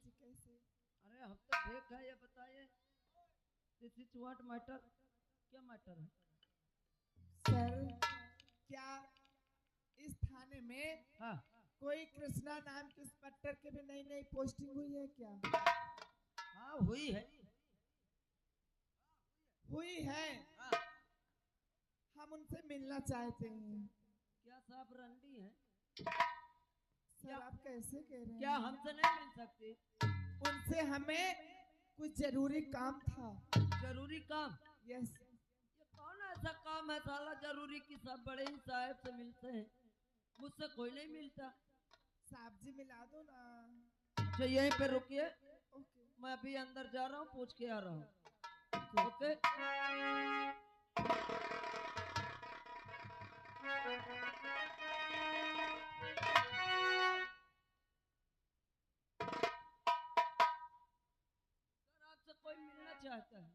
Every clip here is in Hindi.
जी कैसे? अरे हम तो ठीक है, ये बताइए दिस इज व्हाट मैटर, क्या मैटर है? सर क्या इस थाने में हाँ कोई कृष्णा नाम के इंस्पेक्टर के भी नई नई पोस्टिंग हुई है क्या? हाँ हुई है। हुई है। हाँ। हम उनसे मिलना चाहते हैं। क्या साहब रंडी हैं? सर आप कैसे कह रहे क्या हैं? हमसे नहीं मिल सकती? उनसे हमें कुछ जरूरी काम था। जरूरी काम? यस। ये कौन ऐसा काम है साला जरूरी कि सब बड़े ही साहब से मिलते हैं, मुझसे कोई नहीं मिलता। साहब जी मिला दो ना। अच्छा यहीं पे रुकिए, ओके। मैं अभी अंदर जा रहा हूँ, पूछ के आ रहा हूँ। ओके। सर आपसे कोई मिलना चाहता है।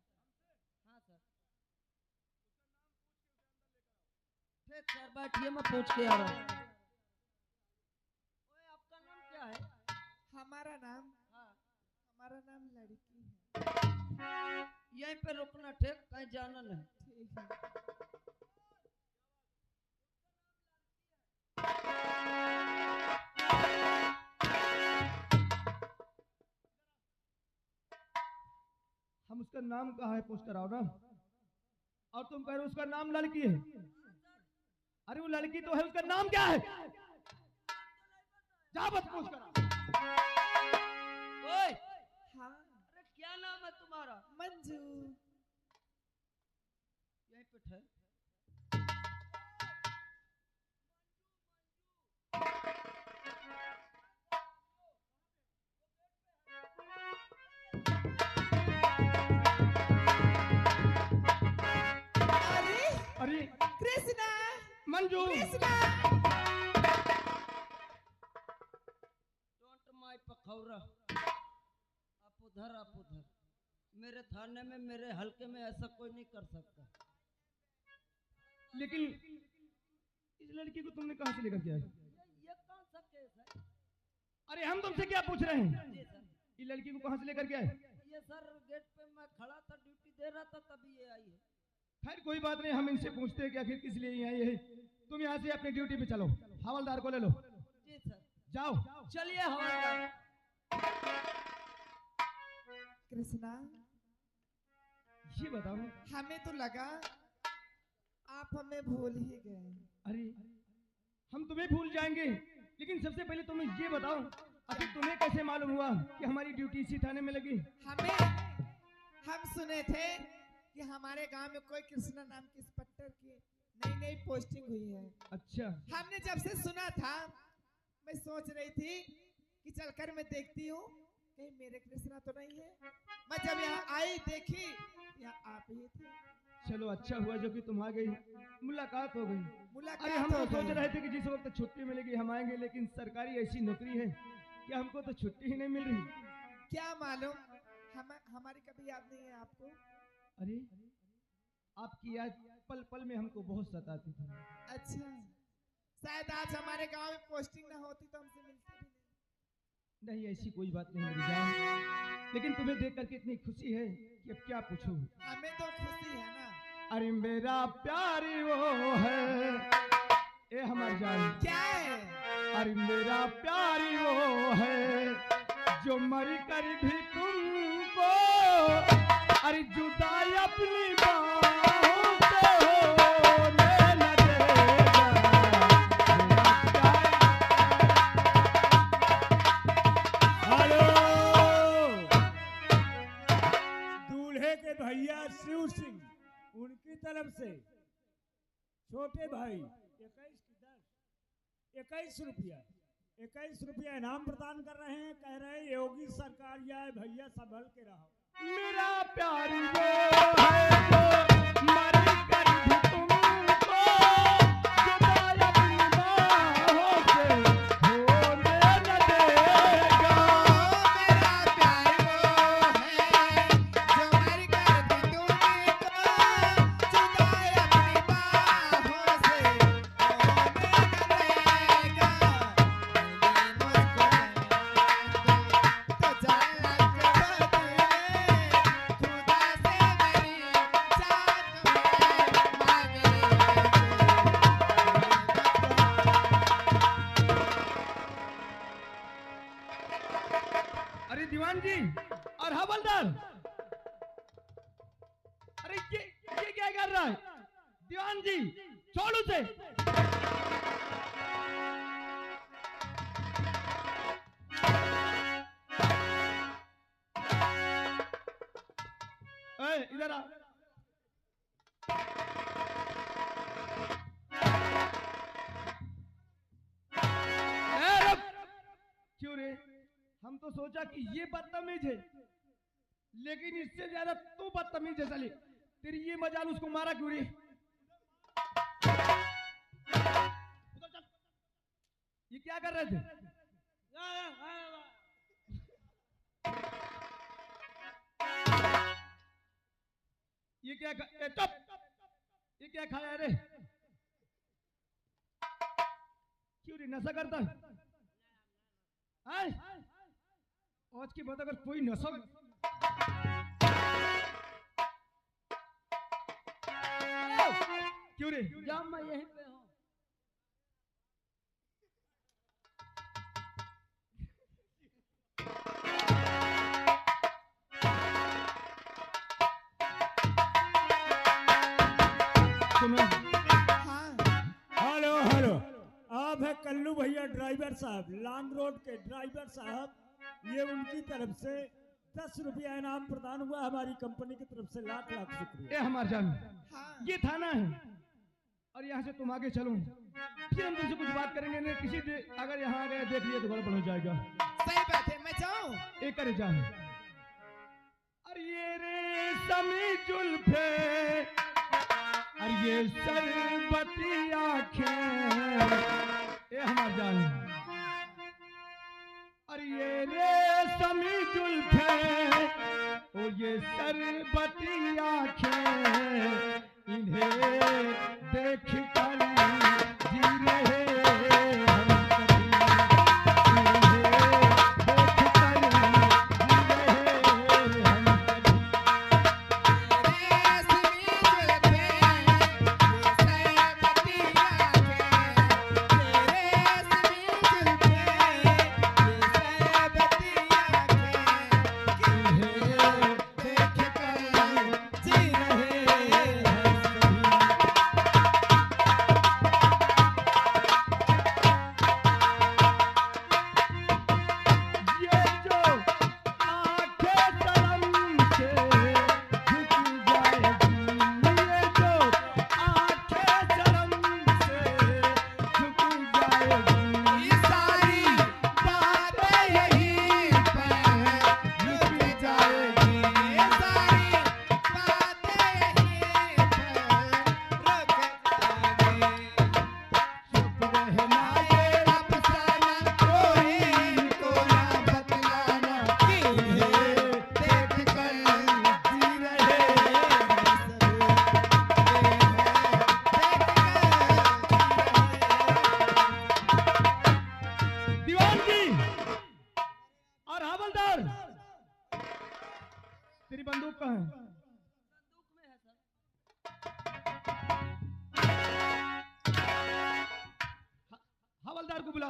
हाँ सर। ठीक सर बैठिए, मैं पूछ के आ रहा हूँ। ओए आपका नाम क्या है? हमारा नाम हाँ हमारा नाम लड़की है। यहीं पे रुकना, ठीक, कहीं जाना नहीं। ठीक है। हम उसका नाम कहाँ है पूछ कर आओ ना। और तुम कह रहे हो उसका नाम लड़की है। अरे वो लड़की तो है, उसका नाम क्या है? जा बस पूछ कर आओ। ओए हाँ अरे क्या नाम है तुम्हारा? मंजू। यहीं पे ठहर। अरे अरे कृष्णा मंजू, कृष्णा। डोंट माय पखौरा। आप उधर मेरे थाने में, मेरे हलके में ऐसा कोई नहीं कर सकता। लेकिन इस लड़की को तुमने कहाँ से लेकर के आए? ये कौन सा केस है? अरे हम तुमसे क्या पूछ रहे हैं? जी सर। इस लड़की को कहाँ से लेकर के आए? ये सर गेट पे मैं खड़ा था, ड्यूटी दे रहा था, तभी ये आई है। खैर कोई बात नहीं, हम इनसे पूछते हैं कि आखिर किस लिए आई है। तुम यहाँ से अपनी ड्यूटी पे चलो, हवलदार को ले लो। जी सर। जाओ। चलिए हवलदार। कृष्णा ये बताओ। हमें तो लगा आप हमें भूल ही गए। अरे हम तुम्हें भूल जाएंगे, लेकिन सबसे पहले तुम्हें ये बताओ, आखिर तुम्हें कैसे मालूम हुआ कि हमारी ड्यूटी इसी थाने में लगी? हम सुने थे कि हमारे गांव में कोई कृष्णा नाम के इंस्पेक्टर की नई नई पोस्टिंग हुई है। अच्छा। हमने जब से सुना था, मैं सोच रही थी कि चलकर मैं देखती हूँ कहीं मेरे कृष्णा तो नहीं है। मैं जब यहाँ आई देखी, यहाँ आप ही थे। चलो अच्छा हुआ जो कि तुम आ गई, मुलाकात हो गई। अरे मुलाकात हम हो तो सोच गई। रहे थे कि जिस वक्त छुट्टी मिलेगी हम आएंगे, लेकिन सरकारी ऐसी नौकरी है कि हमको तो छुट्टी ही नहीं मिल रही। क्या मालूम हमारी कभी याद नहीं है आपको? अरे आपकी याद पल पल में हमको बहुत सताती थी। अच्छा, शायद आज हमारे गांव में पोस्टिंग ना होती तो हमसे मिलते भी नहीं। नहीं ऐसी कोई बात नहीं मेरी जान, लेकिन तुम्हें देख करके इतनी खुशी है कि अब क्या पूछूं। हमें तो खुशी है ना। अरे मेरा प्यारी वो है, ए हमारी जान। क्या है? अरे मेरा प्यारी वो है जो मर कर भी तुमको अरे जुदाई अपनी बाहों से होने न देगा। हेलो, दूल्हे के भैया शिव सिंह, उनकी तरफ से छोटे भाई 21 रुपया इनाम प्रदान कर रहे हैं। कह रहे हैं योगी सरकार आए भैया संभल के रहो। मेरा प्यार वो है जो मर कर भी तुमको जुदाई अपनी बाहों से होने न देगा। मेरा प्यार वो है जो मर कर भी तुमको जुदाई अपनी बाहों से होने न देगा। मिली मुझको तो जा दीवान जी छोड़ उसे। इधर आ। क्यों रे? हम तो सोचा कि ये बदतमीज है, लेकिन इससे ज्यादा तू बदतमीज है साली। तेरी ये मजाल उसको मारा क्यों रे? ये क्या कर रहे थे? ये क्या चुप! ये क्या खाया रे? क्यों रे नशा करता है? आज की बात अगर कोई नशा क्यों रे? जब मैं यहीं पे हूँ। सुनो, हाँ हेलो हेलो, आप है कल्लू भैया ड्राइवर साहब, लॉन्ग रोड के ड्राइवर साहब। ये उनकी तरफ से 10 रुपया इनाम प्रदान हुआ, हमारी कंपनी की तरफ से लाख लाख शुक्रिया। ए हमार जान, हाँ ये थाना है और यहाँ से तुम आगे चलो, फिर हम तुमसे कुछ बात करेंगे। नहीं किसी अगर यहाँ आ गए देख लिए तो गड़बड़ हो जाएगा। सही बात है, मैं जाऊँ? एक करे जा। अरे ये रे समी जुल्फे, अरे ये शरबती आँखें, ए हमार जान। अरे ये रे समी जुल्फे और ये शरबती आँखें, इन्हें देख कर जी रहे हम सभी, इन्हें देख कर जी रहे हम सभी। तेरी बंदूक कहाँ है? बंदूक में है सर। हवलदार को बुला।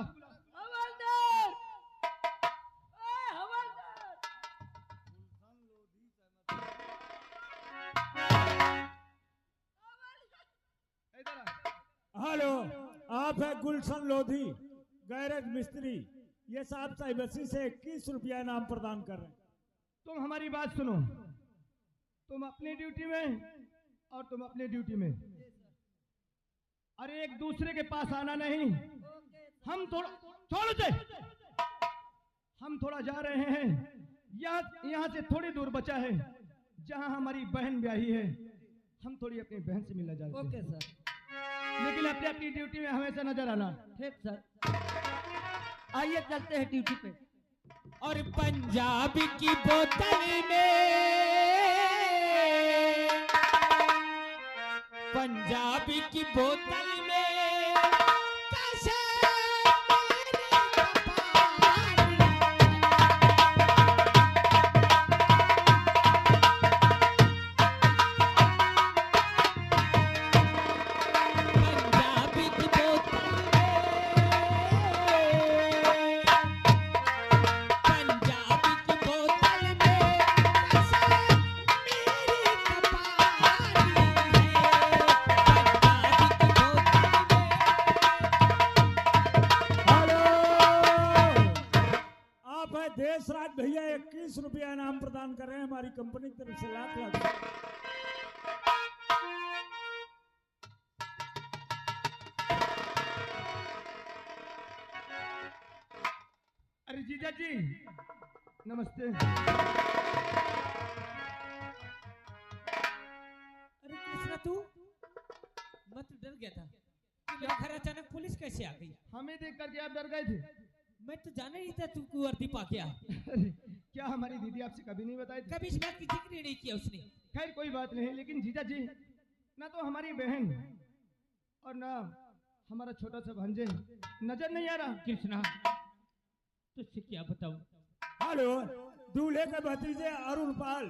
हवलदार! ओए हवलदार! इधर आ। हेलो, आप है गुलशन लोधी, गैरेज मिस्त्री। ये साहब साइबसी से 21 रुपया इनाम प्रदान कर रहे हैं। तुम हमारी बात सुनो, तुम अपनी ड्यूटी में और तुम अपने ड्यूटी में, अरे एक दूसरे के पास आना नहीं। हम थोड़ा छोड़ दे, हम थोड़ा जा रहे हैं, यहाँ से थोड़ी दूर बचा है जहाँ हमारी बहन ब्याही है। हम थोड़ी अपनी बहन से मिलना चाहते हैं। Okay sir. लेकिन अपनी अपनी ड्यूटी में हमेशा नजर आना। ठीक सर, आइए चलते हैं ड्यूटी पे। और पंजाबी की बोतल में, पंजाबी की बोतल में कैसे पंजाबी की बोतल में, पंजाबी की बोतल में कैसे मेरी कपाली है। 21 रुपया इनाम प्रदान कर रहे हैं हमारी कंपनी की तरफ से। लाख लाख अरे जीजा जी नमस्ते। अरे कृष्णा तू, मैं तो डर गया था कि मेरे घर अचानक पुलिस कैसे आ गई। हमें देख करके आप डर गए थे? मैं तो जाना ही था तुमको वर्दी पा के आ। अरे, क्या हमारी दीदी आपसे कभी नहीं बताई थी? कभी इस बात की जिक्र ही नहीं किया उसने। खैर कोई बात नहीं, लेकिन जीजा जी ना तो हमारी बहन और ना हमारा छोटा सा भांजे नजर नहीं आ रहा। कृष्णा तुझसे क्या बताऊं। हेलो, दूल्हे के भतीजे अरुण पाल,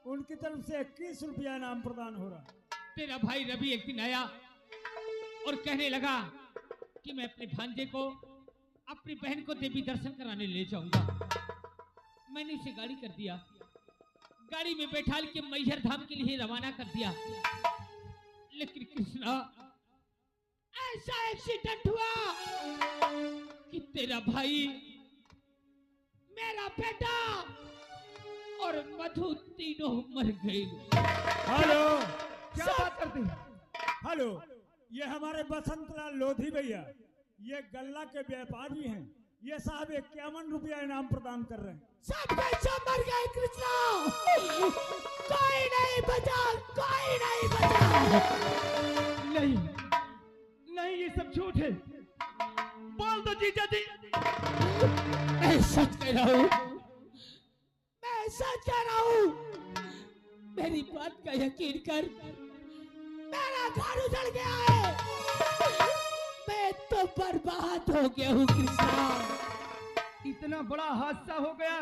उनकी तरफ से 21 रुपया इनाम प्रदान हो रहा। तेरा भाई रवि एक दिन आया और कहने लगा कि मैं अपने भांजे को अपनी बहन को देवी दर्शन कराने ले जाऊंगा। मैंने उसे गाड़ी कर दिया, गाड़ी में बैठाल के मैहर धाम के लिए रवाना कर दिया। लेकिन कृष्णा ऐसा एक्सीडेंट हुआ कि तेरा भाई, मेरा बेटा और मधु तीनों मर गए। हेलो, क्या बात करते हैं? हेलो, ये हमारे बसंतलाल लोधी भैया, ये गल्ला के व्यापारी हैं। ये साहब 51 रुपया इनाम प्रदान कर रहे हैं। सब कैसे मर गए कृष्णा, कोई नहीं बचा, कोई नहीं बचा। नहीं नहीं, ये सब झूठ है। बोल दो जीजा जी। मैं सच कह रहा हूँ, मैं सच कह रहा हूँ। मेरी बात का यकीन कर, मेरा घर उजड़ गया है। मैं तो बर्बाद हो गया हूँ कृष्णा। इतना बड़ा हादसा हो गया,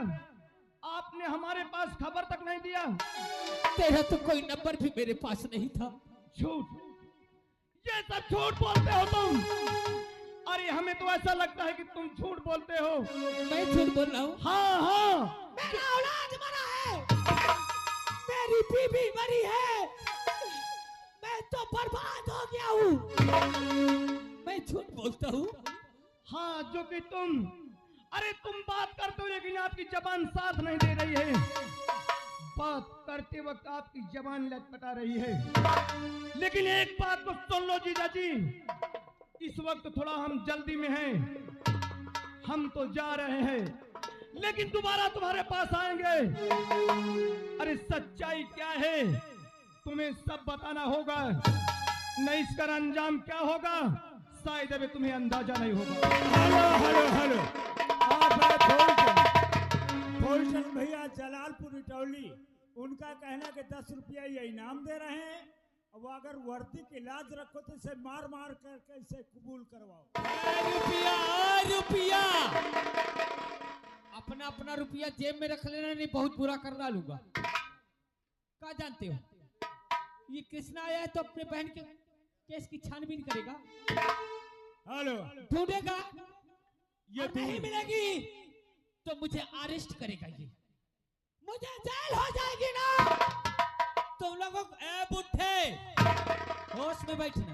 आपने हमारे पास खबर तक नहीं दिया। तेरा तो कोई नंबर भी मेरे पास नहीं था। झूठ, ये सब झूठ बोलते हो तुम। अरे हमें तो ऐसा लगता है कि तुम झूठ बोलते हो। मैं झूठ बोल रहा हूँ? हाँ हाँ, मेरा औलाद मरा है, मेरी बीवी मरी है, मैं तो बर्बाद हो गया हूँ। मैं झूठ बोलता हूँ? हाँ, जो कि तुम, अरे तुम बात करते हो लेकिन आपकी जबान साथ नहीं दे रही है। बात करते वक्त आपकी जबान लटपटा रही है। लेकिन एक बात को सुन लो जीजा जी, इस वक्त थोड़ा हम जल्दी में हैं। हम तो जा रहे हैं लेकिन दोबारा तुम्हारे पास आएंगे। अरे सच्चाई क्या है तुम्हें सब बताना होगा, नहीं इसका अंजाम क्या होगा शायद अभी तुम्हें अंदाजा नहीं होगा। हेलो हेलो हेलो, आप फौजचंद भैया जलालपुर इटौली, उनका कहना कि 10 रुपया ये इनाम दे रहे हैं। अब अगर वर्दी की लाज रखो तो इसे मार मार करके इसे कबूल करवाओ। रुपया रुपया, अपना अपना रुपया जेब में रख लेना, नहीं बहुत बुरा कर डालूंगा। क्या जानते हो, ये कृष्णा आया है तो अपने बहन के केस की छानबीन करेगा, हेलो, ढूंढेगा, ये और नहीं मिलेगी तो मुझे अरेस्ट करेगा। ये मुझे जेल हो जाएगी ना। तुम लोगों को, ए बुढ़े, होश में बैठना।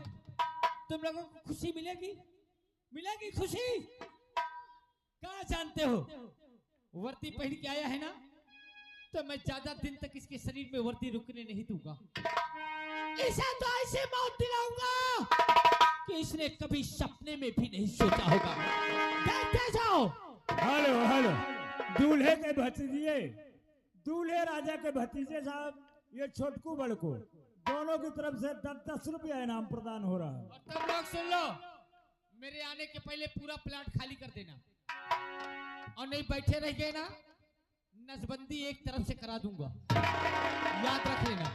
तुम लोगों को खुशी मिलेगी, मिलेगी खुशी। क्या जानते हो, वर्दी पहन के आया है ना, तो मैं ज्यादा दिन तक इसके शरीर में वर्दी रुकने नहीं दूंगा। इसे तो ऐसे मौत दिलाऊंगा कि इसने कभी सपने में भी नहीं सोचा होगा। देखते जाओ। हेलो हेलो, दूल्हे के भतीजे, दूल्हे राजा के भतीजे साहब, ये छोटकू बड़कू दोनों की तरफ से 10-10 रुपया इनाम प्रदान हो रहा है। और तुम लोग सुन लो, मेरे आने के पहले पूरा प्लाट खाली कर देना, और नहीं बैठे रह गए ना, नसबंदी एक तरफ से करा दूंगा, याद रख लेना।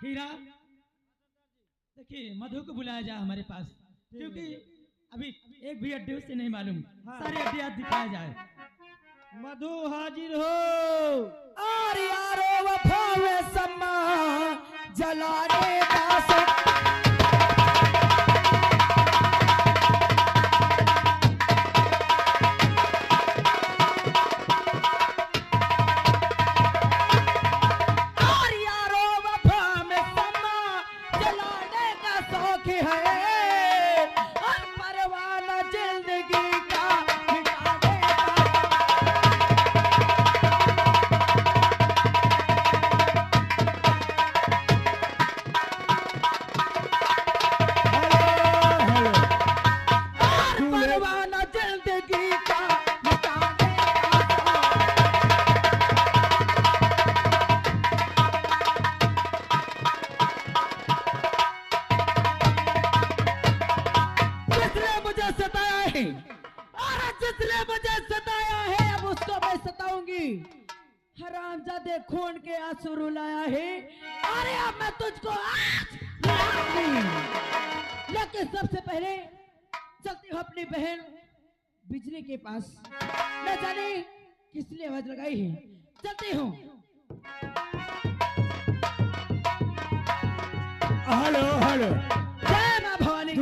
हीरा, देखिए मधु को बुलाया जाए हमारे पास, क्योंकि अभी एक भी अड्डे से नहीं मालूम। सारे अड्डे आज दिखाया जाए। मधु हाजिर हो। और यारो वफा में सम्मा जलाने का और यारो वफा में सम्मा जलाने का शौक जिसने मुझे सताया है अब उसको मैं सताऊंगी। हरामजादे खून के आंसू रुलाया है, अरे अब मैं तुझको आज रुलाऊंगी। लेकिन सबसे पहले चलती हूँ अपनी बहन बिजली के पास, न जाने किस लिए आवाज लगाई है। चलती हूँ। Hello hello. जय मां भवानी की।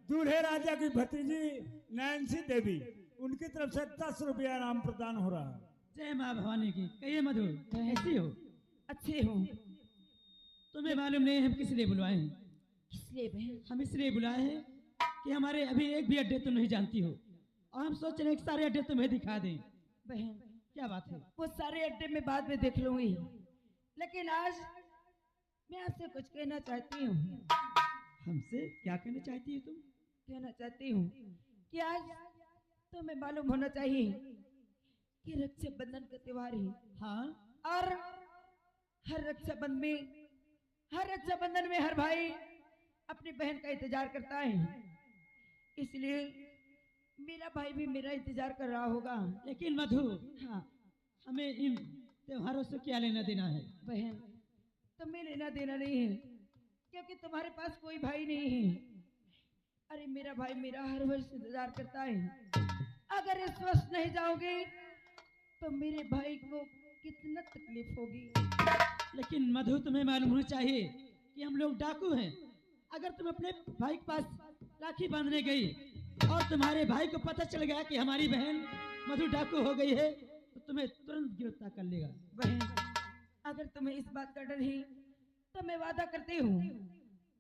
दूल्हे राजा की भतीजी नैन्सी देवी, उनकी तरफ से 10 रुपया इनाम प्रदान हो रहा है। जय माँ भवानी की। कहिए मधु, कैसी हो? अच्छी हूँ। तुम्हें मालूम नहीं हम किस लिए बुलवाए हैं? इसलिए बहन हम इसलिए बुलाए हैं कि हमारे अभी एक भी अड्डे तुम नहीं जानती हो, और हम सोच रहे हैं कि सारे अड्डे तुम्हें दिखा दें। बहन क्या बात है? वो सारे अड्डे में बाद में देख लूंगी, लेकिन आज मैं आपसे कुछ कहना चाहती हूँ। हमसे क्या कहना चाहती हो तुम? कहना चाहती हूँ कि आज तुम्हें मालूम होना चाहिए कि रक्षाबंधन का त्योहार है। हाँ, और हर रक्षाबंधन में हर भाई अपनी बहन का इंतजार करता है, इसलिए मेरा भाई भी मेरा इंतजार कर रहा होगा। लेकिन मधु, हाँ हमें इन त्योहारों से क्या लेना देना है? बहन, तुम्हें लेना देना नहीं है, क्योंकि तुम्हारे पास कोई भाई नहीं है। अरे मेरा भाई मेरा हर वर्ष इंतजार करता है। अगर इस वर्ष नहीं जाओगे तो मेरे भाई को कितना तकलीफ होगी। लेकिन मधु, तुम्हें मालूम होना चाहिए कि हम लोग डाकू हैं। अगर तुम अपने भाई के पास राखी बांधने गई और तुम्हारे भाई को पता चल गया कि हमारी बहन मधु डाकू हो गई है, तो तुम्हें तुरंत गिरफ्तार कर लेगा। बहन, अगर तुम्हें इस बात का डर है तो मैं वादा करती हूँ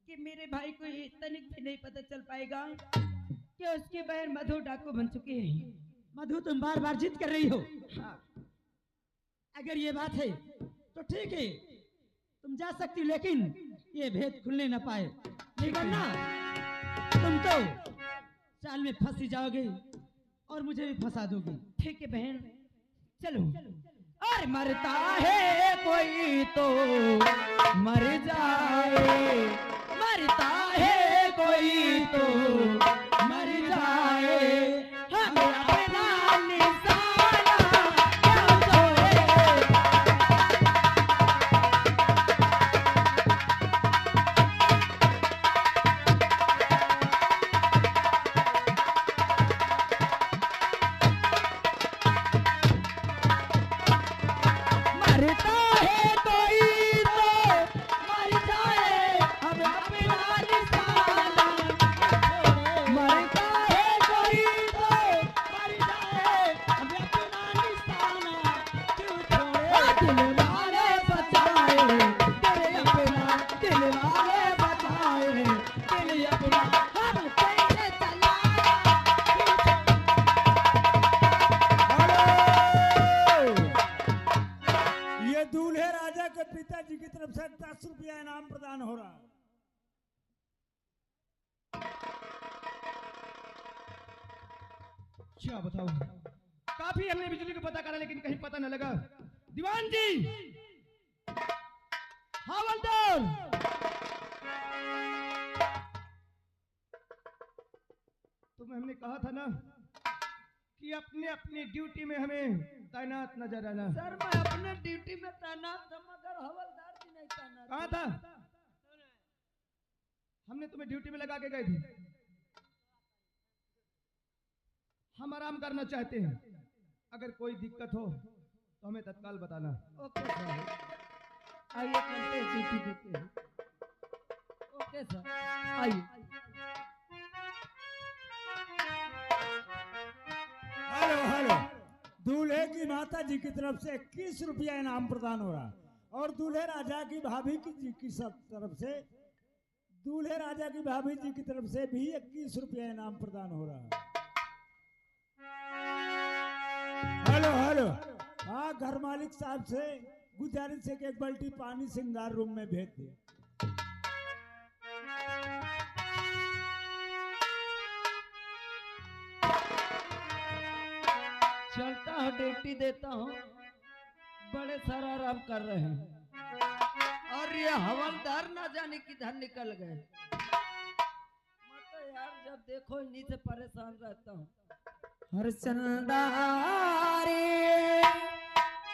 कि मेरे भाई को ये तनिक भी नहीं पता चल पाएगा कि उसकी बहन मधु डाकू बन चुकी है। मधु, तुम बार बार जिद कर रही हो। हाँ, अगर ये बात है तो ठीक है, तुम जा सकती हो, लेकिन ये भेद खुलने न पाए, नहीं वरना तुम तो चाल में फंसी जाओगे और मुझे भी फंसा दोगी। ठीक है बहन, चलो। और मरता है कोई तो मर जाए, मरता है कोई तो मर जाए, हम अपना निशाना क्यों छोड़े। मरता है कोई तो मर जाए, हम अपना निशाना छोड़े। मरता है कोई तो मर जाए, हम अपना निशाना क्यों छोड़े। दिल वाले बचाए, दिल अपना, दिल वाले बचाए, दिल अपना, हम कैसे चला। ये दूल्हे राजा के पिताजी की तरफ से 10 रुपया इनाम प्रदान हो रहा है। क्या बताओ, काफी हमने बिजली को पता करा लेकिन कहीं पता न लगा। दीवान जी, हवलदार, तुम्हें हमने कहा था ना कि अपने अपनी ड्यूटी में हमें तैनात नजर आना। सर, मैं अपने ड्यूटी में तैनात था, मगर हवलदार जी नहीं तैनात। कहा था? हमने तुम्हें ड्यूटी में लगा के गए थे। हम आराम करना चाहते हैं, अगर कोई दिक्कत हो तो हमें तत्काल बताना। ओके सर, आइए चलते हैं, ड्यूटी देते हैं। ओके सर, आइए। Hello hello. दूल्हे की माता जी की तरफ से 21 रुपया इनाम प्रदान हो रहा है, और दूल्हे राजा की भाभी जी की सब तरफ से, दूल्हे राजा की भाभी जी की तरफ से भी 21 रुपया इनाम प्रदान हो रहा है। Hello hello. हाँ, घर मालिक साहब से गुजारिश है कि एक बाल्टी पानी श्रृंगार रूम में भेज दे। चलता हूँ, ड्यूटी देता हूँ। बड़े सारा आराम कर रहे हैं और ये हवलदार ना जाने किधर निकल गए। मैं तो यार जब देखो इन्हीं से परेशान रहता हूँ। हर चंदारे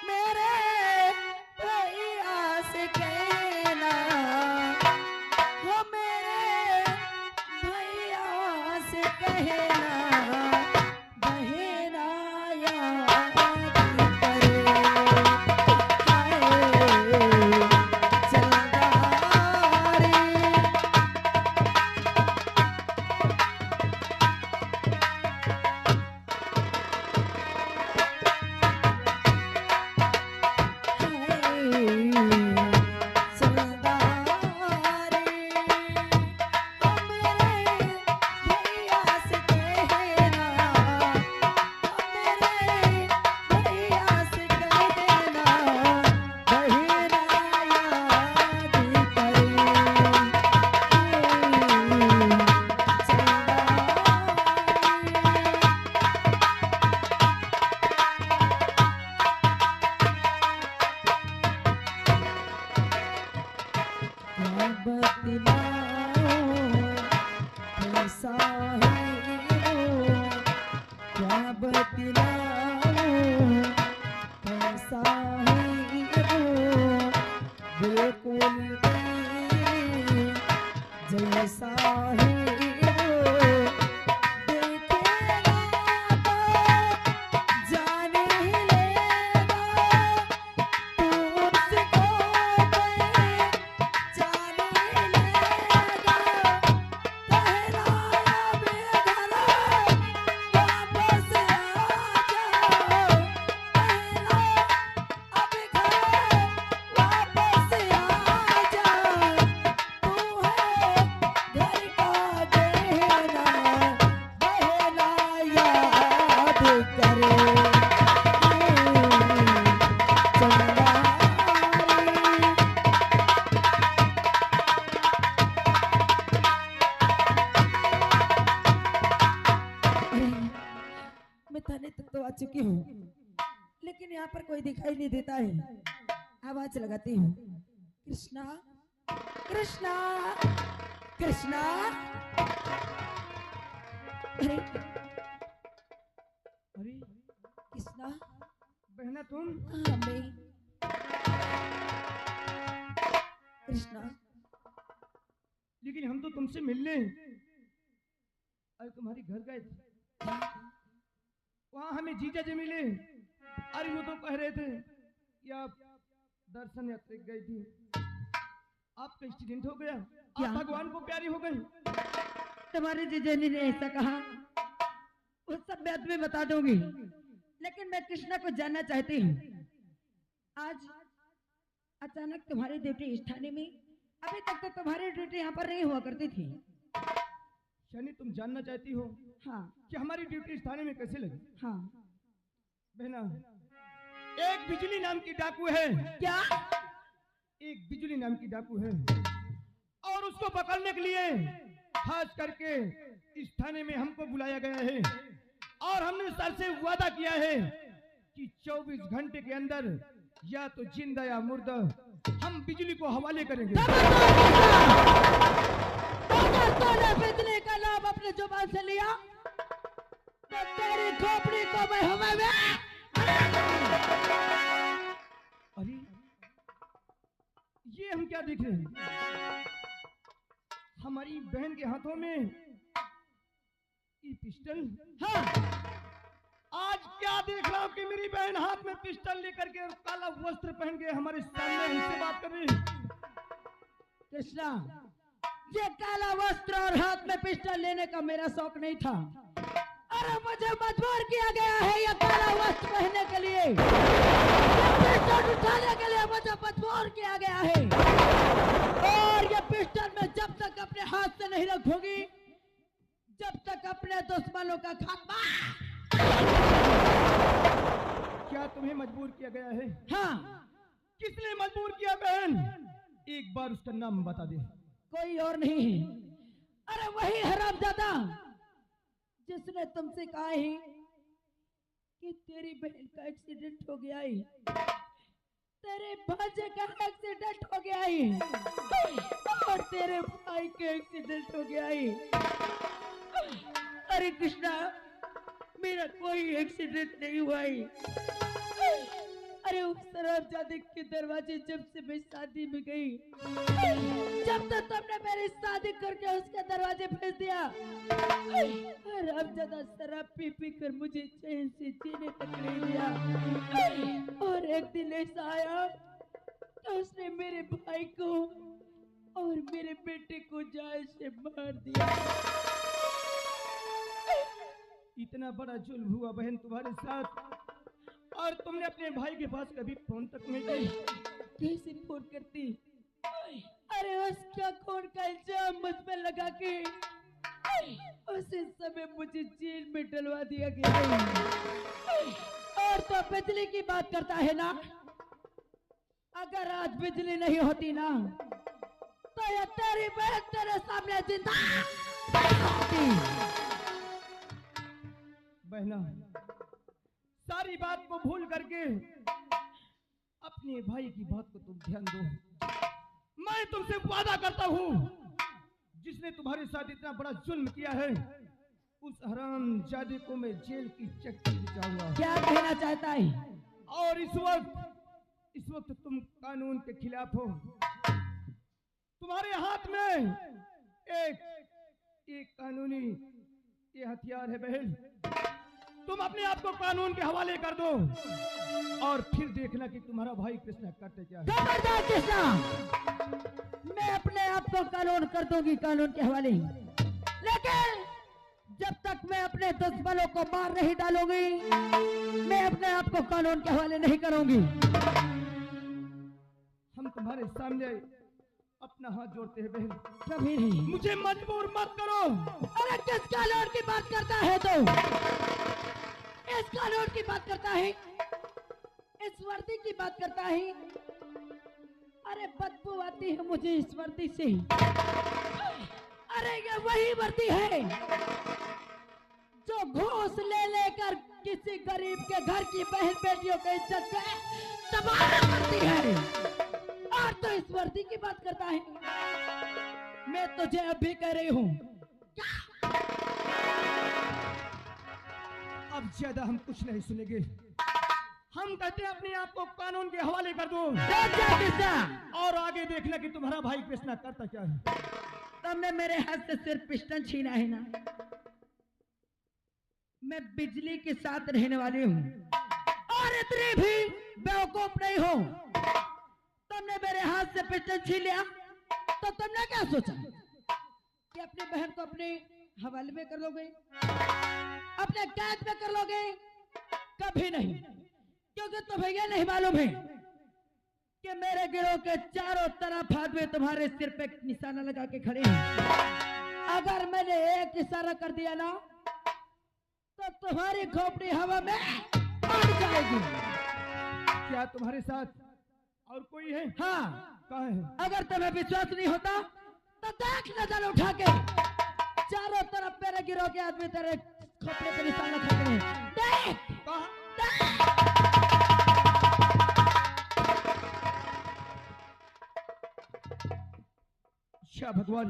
मेरे भैया से कहना, हो मेरे भैया से कहना, बहना याद करे हाय चंदारे। जैसा ही जाने ही लेगा तू उसको जाने ही लेगा कहना बेघर वापस आ जाओ कहना अब घर वापस आ जाओ तू है घर का देना बहना याद करे मैं थाने तक तो आ चुकी हूँ, लेकिन यहाँ पर कोई दिखाई नहीं देता है। आवाज लगाती हूँ, कृष्णा कृष्णा कृष्णा। अरे अरे कृष्णा, बहना तुम? हाँ मैं। कृष्णा, लेकिन हम तो तुमसे मिलने अरे तुम्हारे घर गए थे, वहां हमें जीजा जी मिले। अरे वो तो कह रहे थे कि आप दर्शन यात्रा गई थी, आपका एक्सीडेंट हो गया, क्या? आप भगवान को प्यारी हो गई। तुम्हारे जीजाजी ने ऐसा कहा, वो सब बात में बता दूंगी, लेकिन मैं कृष्णा को जानना चाहती हूँ। आज अचानक तुम्हारी ड्यूटी इस थाने में, अभी तक तो तुम्हारी ड्यूटी यहाँ पर नहीं हुआ करती थी। शनि, तुम जानना चाहती हो हाँ कि हमारी ड्यूटी इस थाने में कैसे लगी? हाँ। बहना, एक बिजली नाम की डाकू है। क्या? एक बिजली नाम की डाकू है, और उसको पकड़ने के लिए खास करके इस थाने में हमको बुलाया गया है। और हमने सर से वादा किया है कि 24 घंटे के अंदर या तो जिंदा या मुर्दा हम बिजली को हवाले करेंगे। अगर तूने बिजली का नाम अपने जुबान से लिया तो तेरी खोपड़ी को मैं हवा में। अरे ये हम क्या देख रहे हैं? हमारी बहन के हाथों में ये पिस्टल। हाँ, आज क्या देख रहा हूँ कि मेरी बहन हाथ में पिस्टल लेकर के और काला वस्त्र पहन के हमारे सामने हमसे बात कर रही है। कृष्णा, ये काला वस्त्र और हाथ में पिस्टल लेने का मेरा शौक नहीं था। अरे मुझे मजबूर किया गया है ये काला वस्त्र पहनने के लिए, ये पिस्टल उठाने के लिए मुझे मजबूर किया गया है। और ये पिस्टल मैं जब तक अपने हाथ से नहीं रखूंगी, जब तक अपने दुश्मनों का खात्मा। क्या तुम्हें मजबूर किया गया है? हाँ, किसने मजबूर किया बहन? एक बार उसका नाम बता दे। कोई और नहीं है। अरे वही हरामजादा जिसने तुमसे कहा है कि तेरी बहन का एक्सीडेंट हो गया है, तेरे भांजे का एक्सीडेंट हो गया है, और तेरे भाई का एक्सीडेंट हो गया है। अरे कृष्णा, मेरा कोई एक्सीडेंट नहीं हुआ है। अरे उस शराबजादे के दरवाजे जब से मैं शादी में गई, जब तक तुमने मेरी शादी करके उसके दरवाजे भेज दिया, शराबजादा शराब पी पी कर मुझे चैन से जीने तक नहीं दिया। और एक दिन ऐसा आया तो उसने मेरे भाई को और मेरे बेटे को जान से मार दिया। इतना बड़ा जुल्म हुआ बहन तुम्हारे साथ, और तुमने अपने भाई के पास कभी फोन तक नहीं की? कैसे फोन करती? अरे उसका खून का इल्जाम मुझ पर लगा के उसी समय मुझे जेल में डलवा दिया गया। और तो बिजली की बात करता है ना, अगर आज बिजली नहीं होती ना तो ये तेरी बहन तेरे सामने जिंदा होती। बहना, सारी बात को भूल करके अपने भाई की बात को तुम ध्यान दो। मैं तुमसे वादा करता हूँ, जिसने तुम्हारे साथ इतना बड़ा जुल्म किया है, उस हरामजादे को मैं जेल की चक्की बिछाऊंगा। क्या कहना चाहता है? और इस वक्त तुम कानून के खिलाफ हो। तुम्हारे हाथ में एक कानूनी ये हथियार है बहन। तुम अपने आप को कानून के हवाले कर दो और फिर देखना कि तुम्हारा भाई कृष्णा करते क्या है। खबरदार कृष्णा, मैं अपने आप को कानून कर दूंगी कानून के हवाले, लेकिन जब तक मैं अपने दुश्मनों को मार नहीं डालूंगी, मैं अपने आप को कानून के हवाले नहीं करूंगी। हम तुम्हारे सामने अपना हाथ जोड़ते हैं बहन, कभी नहीं। मुझे मजबूर मत करो। अरे किस कानून की बात करता है तू? इस कानून की बात करता है, इस वर्दी की बात करता है। अरे बदबू आती है मुझे इस वर्दी से। अरे ये वही वर्दी है जो घूस ले लेकर किसी गरीब के घर की बहन बेटियों की इज्जत को तबाह करती है, और तो इस वर्दी की बात करता है। मैं तुझे अभी कह रही हूँ, अब ज्यादा हम कुछ नहीं सुनेंगे। हम कहते हैं अपने आप को कानून के हवाले कर दो, और आगे देखना कि तुम्हारा भाई कृष्णा करता क्या है। तुमने मेरे हाथ से सिर्फ पिस्टन छीना है ना। मैं बिजली के साथ रहने वाली हूँ और इतनी भी बेवकूफ नहीं हूँ। तुमने मेरे हाथ से पिस्टन छीन लिया तो तुमने क्या सोचा कि अपनी बहन को अपने हवाले में कर लोगे, अपने कैद में कर लोगे? कभी नहीं, क्योंकि तुम्हें यह नहीं मालूम है कि मेरे गिरोह के चारों तरफ आदमी तुम्हारे सिर पे निशाना लगा के खड़े हैं। अगर मैंने एक इशारा कर दिया ना तो तुम्हारी खोपड़ी हवा में उड़ जाएगी। क्या तुम्हारे साथ और कोई है? हाँ, कहाँ है? अगर तुम्हें विश्वास नहीं होता तो देख नजर उठा के, चारों तरफ मेरे गिरोह के आदमी तेरे खोपड़े पे निशाना खड़े हैं। देख, अच्छा भगवान,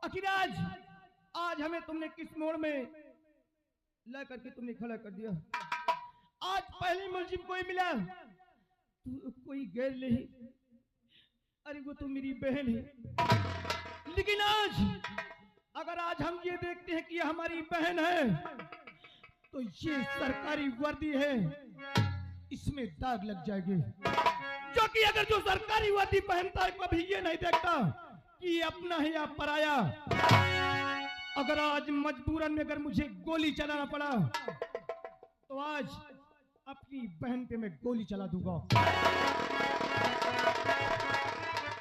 आखिर आज हमें तुमने किस मोड़ में ला करके तुमने खड़ा कर दिया। आज पहली मुलजिम कोई मिला तो कोई गैर नहीं, अरे वो तो मेरी बहन है। लेकिन अगर आज हम ये देखते हैं कि ये हमारी बहन है तो ये सरकारी वर्दी है, इसमें दाग लग जाएंगे। जो कि अगर जो सरकारी वर्दी पहनता है कभी ये नहीं देखता कि ये अपना है या पराया। अगर आज मजबूरन में अगर मुझे गोली चलाना पड़ा तो आज अपनी बहन पे मैं गोली चला दूंगा।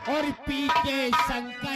और पी के शंकर